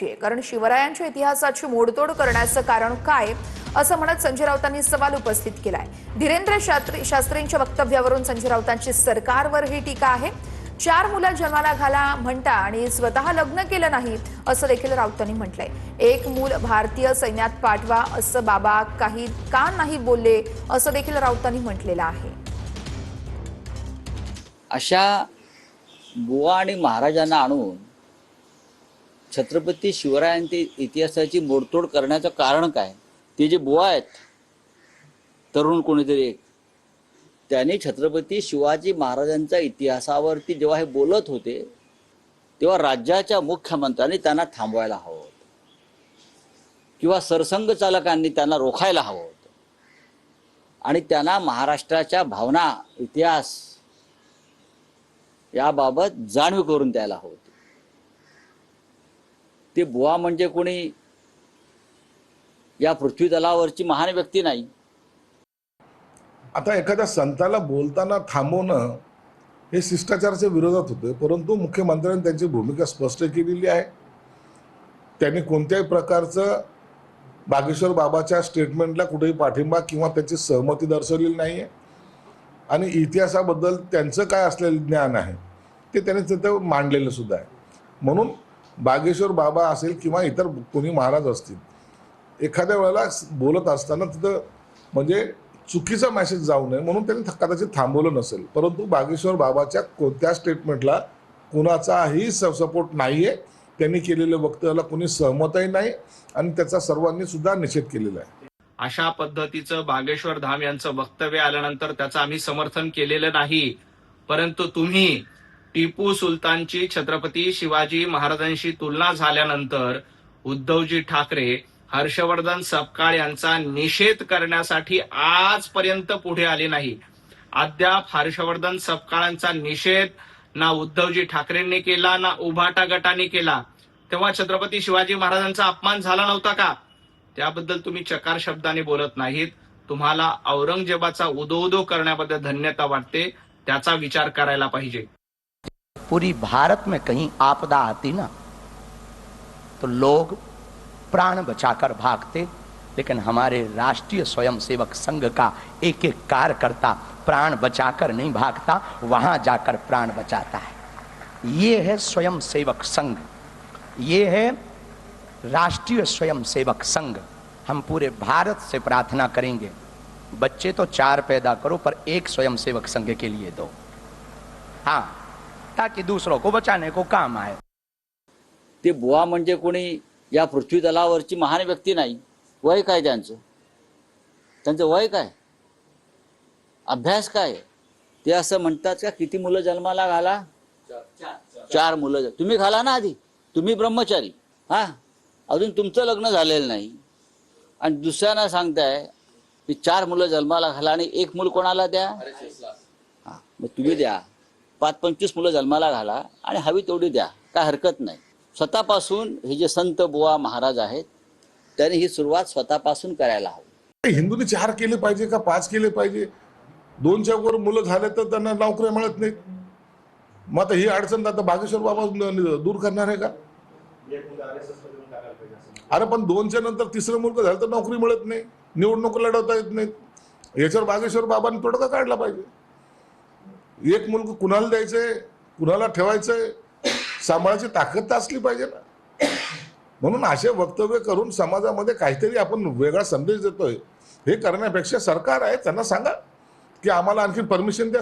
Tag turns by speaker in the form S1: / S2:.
S1: करायची आहे, कारण शिवरायांच्या इतिहासाची मोडतोड करण्याचं कारण काय असं म्हणत संजय राऊतांनी सवाल उपस्थित केलाय। धीरेंद्र शास्त्रींच्या वक्तव्यावरून संजय राऊतांची सरकारवर ही टीका आहे। 4 मुलं जन्माला घाला म्हणता आणि स्वतः लग्न केलं नाही असं देखील राऊतांनी म्हटलंय। एक मूल भारतीय सैन्यात पाठवा असं बाबा काही का नाही बोलले असं देखील राऊतांनी म्हटलेलं आहे।
S2: अशा बुवा आणि महाराजांना आणून छत्रपती शिवरायांची इतिहासाची मोडतोड करण्याचं कारण काय? ते जे बुवा आहेत, तरुण कोणीतरी एक, त्यांनी छत्रपती शिवाजी महाराजांच्या इतिहासावरती जेव्हा हे बोलत होते तेव्हा राज्याच्या मुख्यमंत्र्यांनी त्यांना थांबवायला हवं होतं किंवा सरसंघ चालकांनी त्यांना रोखायला हवं होतं आणि त्यांना महाराष्ट्राच्या भावना, इतिहास याबाबत जाणीव करून द्यायला हवं होती। ते बुवा म्हणजे कोणी या पृथ्वी तलावरची महान व्यक्ती नाही।
S3: आता एखाद्या संताला बोलताना थांबवणं हे शिष्टाचाराच्या विरोधात होते, परंतु मुख्यमंत्र्यांनी त्यांची भूमिका स्पष्ट केलेली आहे। त्यांनी कोणत्याही प्रकारचं बागेश्वर बाबाच्या स्टेटमेंटला कुठेही पाठिंबा किंवा त्याची सहमती दर्शवलेली नाही आहे आणि इतिहासाबद्दल त्यांचं काय असलेलं ज्ञान आहे ते त्यांनी तिथं मांडलेलं सुद्धा आहे। म्हणून बागेश्वर बाबा असेल किंवा इतर कोणी महाराज असतील, एखाद्या वेळेला बोलत असताना तिथं म्हणजे चुकीचा मेसेज जाऊ नये म्हणून त्यांनी कदाचित थांबवलं नसेल, परंतु बागेश्वर बाबाच्या कोणत्या स्टेटमेंटला कुणाचाही सपोर्ट नाही आहे। त्यांनी केलेल्या वक्तव्याला कोणी सहमतही नाही आणि त्याचा सर्वांनी सुद्धा निषेध केलेला आहे।
S4: अशा पद्धतीचं बागेश्वर धाम यांचं वक्तव्य आल्यानंतर त्याचं आम्ही समर्थन केलेलं नाही, परंतु तुम्ही टिपू सुलतानची छत्रपती शिवाजी महाराजांशी तुलना झाल्यानंतर उद्धवजी ठाकरे हर्षवर्धन सपकाळ यांचा निषेध करण्यासाठी आजपर्यंत पुढे आले नाही। अद्याप हर्षवर्धन सपकाळांचा निषेध ना उद्धवजी ठाकरेंनी केला ना उभाटा गटाने केला। तेव्हा छत्रपती शिवाजी महाराजांचा अपमान झाला नव्हता का? त्याबद्दल तुम्ही चकार शब्दाने बोलत नाहीत। तुम्हाला औरंगजेबाचा उदो करण्याबद्दल धन्यता वाटते, त्याचा विचार करायला पाहिजे।
S5: पूरी भारत में कहीं आपदा आती ना तो लोग प्राण बचाकर भागते, लेकिन हमारे राष्ट्रीय स्वयंसेवक संघ का एक एक कार्यकर्ता प्राण बचाकर नहीं भागता, वहां जाकर प्राण बचाता है। ये है स्वयंसेवक संघ, ये है राष्ट्रीय स्वयंसेवक संघ। हम पूरे भारत से प्रार्थना करेंगे, बच्चे तो 4 पैदा करो पर एक स्वयंसेवक संघ के लिए दो, हाँ, ताकि दूसरों को बचाने को काम आए।
S2: ते बुवा म्हणजे कोणी या पृथ्वी तलावरची महान व्यक्ती नाही। वय काय त्यांचं वय काय, अभ्यास काय? ते असं म्हणतात का किती मुलं जन्माला घाला? 4 मुलं। तुम्ही घाला ना आधी, तुम्ही ब्रह्मचारी, हा, अजून तुमचं लग्न झालेलं नाही आणि दुसऱ्यांना सांगताय की 4 मुलं जन्माला घाला आणि एक मूल कोणाला द्या? हा, मग तुम्ही द्या, 25-25 मुलं जन्माला घाला आणि हवी तेवढी द्या, काय हरकत नाही। स्वतःपासून हे जे संत बुवा महाराज आहेत त्यांनी ही सुरुवात स्वतःपासून करायला हवी।
S3: हिंदूंनी 4 केले पाहिजे का 5 केले पाहिजे? 2च्या वर मुलं झाले तर त्यांना नोकऱ्या मिळत नाहीत। मग आता ही अडचण आता बागेश्वर बाबा दूर करणार आहे का? अरे पण 2च्या नंतर 3रं मुलगा झालं तर नोकरी मिळत नाही, निवडणूक लढवता येत नाहीत। याच्यावर बागेश्वर बाबांनी तोडगा काढला पाहिजे। एक मुलगा कुणाला द्यायचंय, कुणाला ठेवायचंय, सांभाळायची ताकद तर असली पाहिजे ना। म्हणून असे वक्तव्य करून समाजामध्ये काहीतरी आपण वेगळा संदेश देतोय, हे करण्यापेक्षा सरकार आहे त्यांना सांगा की आम्हाला आणखी परमिशन द्या।